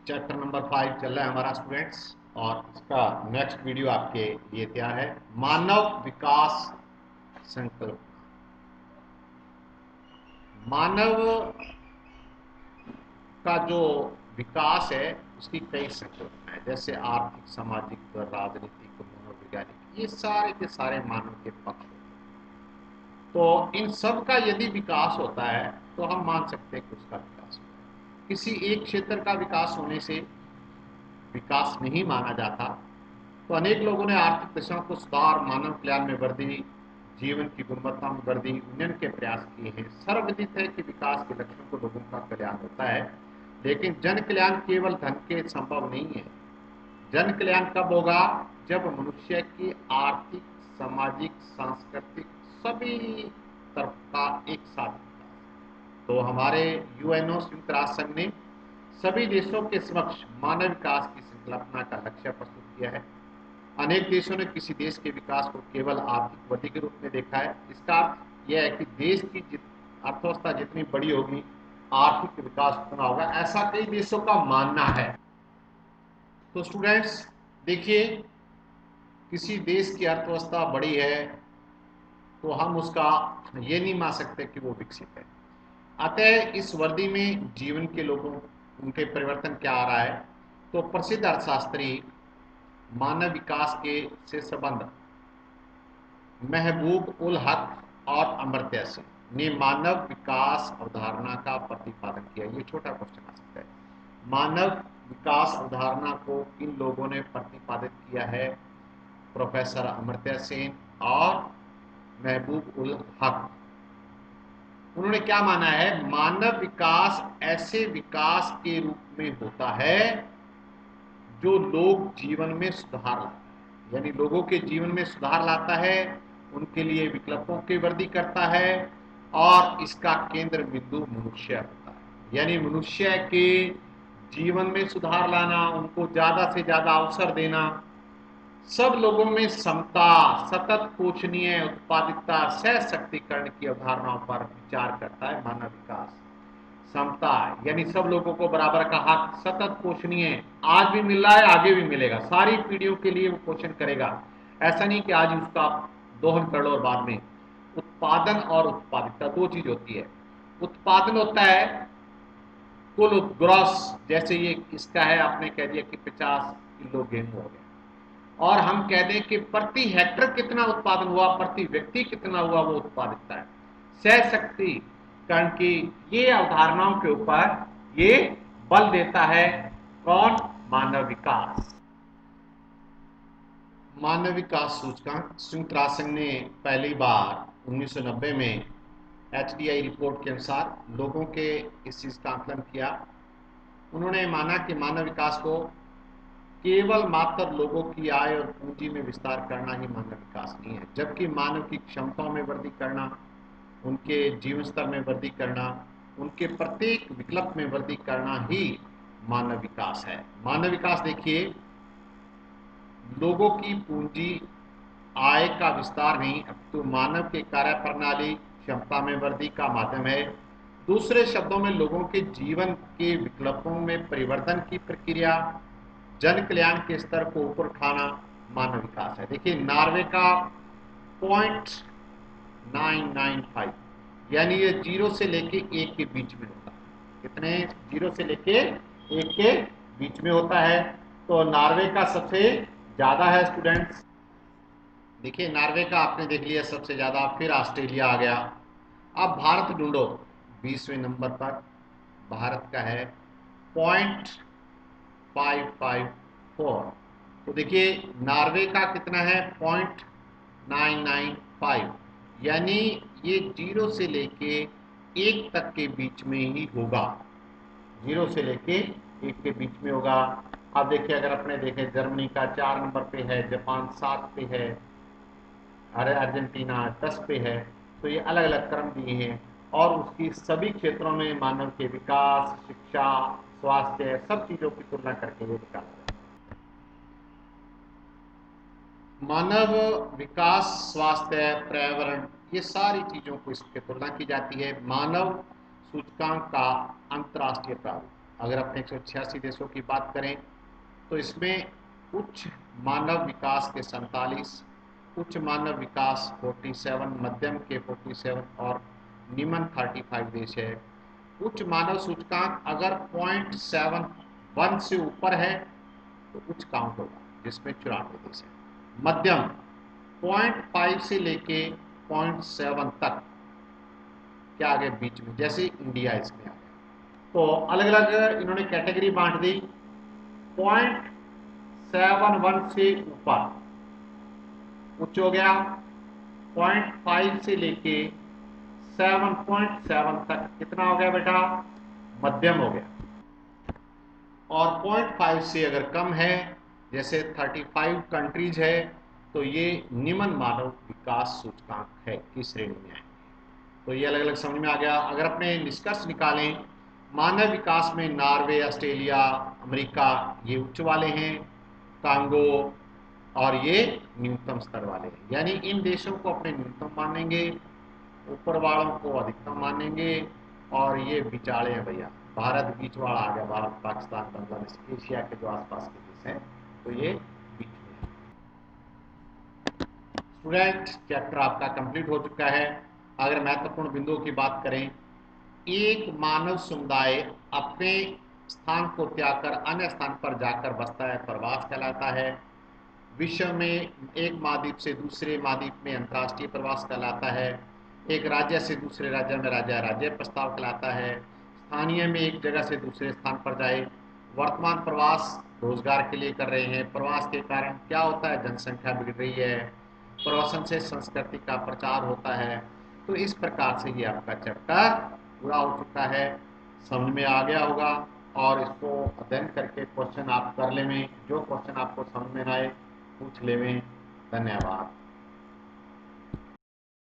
Chapter number 5 चल रहा है हमारा स्टूडेंट्स। और इसका नेक्स्ट वीडियो आपके लिए तैयार है। मानव विकास संकल्प। मानव का जो विकास है उसकी कई संकल्पना है, जैसे आर्थिक, सामाजिक, राजनीतिक, मनोवैज्ञानिक, ये सारे के सारे मानव के पक्ष होते हैं। तो इन सब का यदि विकास होता है तो हम मान सकते हैं कि उसका विकास होता है। किसी एक क्षेत्र का विकास होने से विकास नहीं माना जाता। तो अनेक लोगों ने आर्थिक दिशाओं को सुधार, मानव कल्याण में वृद्धि, जीवन की गुणवत्ता में वृद्धि, उन्नयन के प्रयास किए हैं। सर्वविदित है कि विकास के लक्ष्यों को लोगों का कल्याण होता है, लेकिन जन कल्याण केवल धन के संभव नहीं है। जन कल्याण कब होगा? जब मनुष्य की आर्थिक, सामाजिक, सांस्कृतिक सभी तरफ का एक साथ विकास। तो हमारे यूएनओ संयुक्त राष्ट्र संघ ने सभी देशों के समक्ष मानव विकास की संकल्पना का लक्ष्य प्रस्तुत किया है। अनेक देशों ने किसी देश के विकास को केवल आर्थिक वृद्धि के रूप में देखा है। इसका अर्थ यह है कि देश की अर्थव्यवस्था जितनी बड़ी होगी, आर्थिक विकास उतना होगा, ऐसा कई देशों का मानना है। तो स्टूडेंट्स देखिए, किसी देश की अर्थव्यवस्था बड़ी है तो हम उसका ये नहीं मान सकते कि वो विकसित है। अतः इस वृद्धि में जीवन के लोगों, उनके परिवर्तन क्या आ रहा है? तो प्रसिद्ध अर्थशास्त्री मानव विकास के से संबंध महबूब उल हक और अमर्त्य सेन ने मानव विकास अवधारणा का प्रतिपादन किया। ये छोटा क्वेश्चन आ सकता है। मानव विकास अवधारणा को इन लोगों ने प्रतिपादित किया है, प्रोफेसर अमर्त्य सेन और महबूब उल हक। उन्होंने क्या माना है? मानव विकास ऐसे विकास के रूप में होता है जो लोग जीवन में सुधार लाता है, यानी लोगों के जीवन में सुधार लाता है, उनके लिए विकल्पों की वृद्धि करता है, और इसका केंद्र बिंदु मनुष्य होता है। यानी मनुष्य के जीवन में सुधार लाना, उनको ज्यादा से ज्यादा अवसर देना, सब लोगों में समता, सतत पोषणीय उत्पादिकता, सहशक्तिकरण की अवधारणाओं पर विचार करता है मानव विकास। समता यानी सब लोगों को बराबर का हक, सतत पोषणीय, आज भी मिल रहा है, आगे भी मिलेगा, सारी पीढ़ियों के लिए वो पोषण करेगा। ऐसा नहीं कि आज उसका दोहन कर लो और बाद में। उत्पादन और उत्पादिकता दो चीज होती है। उत्पादन होता है कुल ग्रॉस, जैसे ये इसका है, आपने कह दिया कि 50 किलो गेहूं हो गया, और हम कह दें कि प्रति हेक्टर कितना उत्पादन हुआ, प्रति व्यक्ति कितना हुआ, वो उत्पादिकता है। सहशक्तिकरण की ये अवधारणाओं के ऊपर ये बल देता है कौन? मानव विकास। मानव विकास सूचकांक संयुक्त राष्ट्र संघ ने पहली बार 1990 में HDI रिपोर्ट के अनुसार लोगों के इस चीज का आकलन किया। उन्होंने माना कि मानव विकास को केवल मात्र लोगों की आय और पूंजी में विस्तार करना ही मानव विकास नहीं है, जबकि मानव की क्षमताओं में वृद्धि करना, उनके जीवन स्तर में वृद्धि करना, उनके प्रत्येक विकल्प में वृद्धि करना ही मानव विकास है। मानव विकास देखिए, लोगों की पूंजी आय का विस्तार नहीं, तो मानव के कार्य प्रणाली क्षमता में वृद्धि का माध्यम है। दूसरे शब्दों में लोगों के जीवन के विकल्पों में परिवर्तन की प्रक्रिया, जन कल्याण के स्तर को ऊपर उठाना मानव विकास है। देखिए, नॉर्वे का 0.995, यानी ये 0 से लेके 1 के बीच में होता है। कितने? 0 से लेके 1 के बीच में होता है। तो नॉर्वे का सबसे ज्यादा है स्टूडेंट्स। देखिए, नॉर्वे का आपने देख लिया सबसे ज्यादा, फिर ऑस्ट्रेलिया आ गया। अब भारत ढूंढो 20वें नंबर पर। भारत का है 0.554। तो देखिए, नॉर्वे का कितना है? 0.995, यानी ये 0 से लेके 1 तक के बीच में ही होगा। 0 से लेके 1 के बीच में होगा। अब देखिए, अगर अपने देखें, जर्मनी का 4 नंबर पे है, जापान 7 पे है, अरे अर्जेंटीना 10 पे है। तो ये अलग अलग क्रम दिए हैं, और उसकी सभी क्षेत्रों में मानव के विकास, शिक्षा, स्वास्थ्य, सब चीजों की तुलना करके ये निकाला जाता है। मानव विकास, स्वास्थ्य, पर्यावरण, ये सारी चीजों को इसके तुलना की जाती है। मानव सूचकांक का अंतर्राष्ट्रीय प्रारूप, अगर अपने 186 देशों की बात करें तो इसमें उच्च मानव विकास के 47, उच्च मानव विकास 47, मध्यम के 47 और निम्न 35 देश है। उच्च मानव सूचकांक अगर 0.71 से ऊपर है तो उच्च काउंट होगा, जिसमें 94 देश है। मध्यम 0.5 से लेके 0.7 तक, क्या आ गया बीच में, जैसे इंडिया इसमें आ गया। तो अलग अलग इन्होंने कैटेगरी बांट दी। 0.71 से ऊपर उच्च हो गया, 0.5 से लेके 7.7 तक कितना हो गया बेटा, मध्यम हो गया। और 0.5 से अगर कम है, जैसे 35 कंट्रीज है, तो ये निम्न मानव विकास सूचकांक है की श्रेणी में है। तो ये अलग अलग समझ में आ गया। अगर अपने निष्कर्ष निकालें, मानव विकास में नॉर्वे, ऑस्ट्रेलिया, अमेरिका ये उच्च वाले हैं, कांगो और ये न्यूनतम स्तर वाले हैं। यानी इन देशों को अपने न्यूनतम मानेंगे, ऊपर वालों को अधिकतम मानेंगे, और ये बिचाड़े हैं भैया। भारत बीच वाला आ गया, भारत, पाकिस्तान, बांग्लादेश, एशिया के जो आसपास के देश हैं, तो ये बीच में है। स्टूडेंट, चैप्टर आपका कंप्लीट हो चुका है। अगर महत्वपूर्ण बिंदुओं की बात करें, एक मानव समुदाय अपने स्थान को त्याग कर अन्य स्थान पर जाकर बसता है, प्रवास कहलाता है। विश्व में एक महाद्वीप से दूसरे महाद्वीप में अंतर्राष्ट्रीय प्रवास कहलाता है। एक राज्य से दूसरे राज्य में राज्य प्रस्ताव कहलाता है। स्थानीय में एक जगह से दूसरे स्थान पर जाए। वर्तमान प्रवास रोजगार के लिए कर रहे हैं। प्रवास के कारण क्या होता है, जनसंख्या बिगड़ रही है। प्रवासन से संस्कृति का प्रचार होता है। तो इस प्रकार से ये आपका चैप्टर पूरा हो चुका है, समझ में आ गया होगा। और इसको अध्ययन करके क्वेश्चन आप कर ले में, जो क्वेश्चन आपको समझ में ना आए पूछ ले में। धन्यवाद।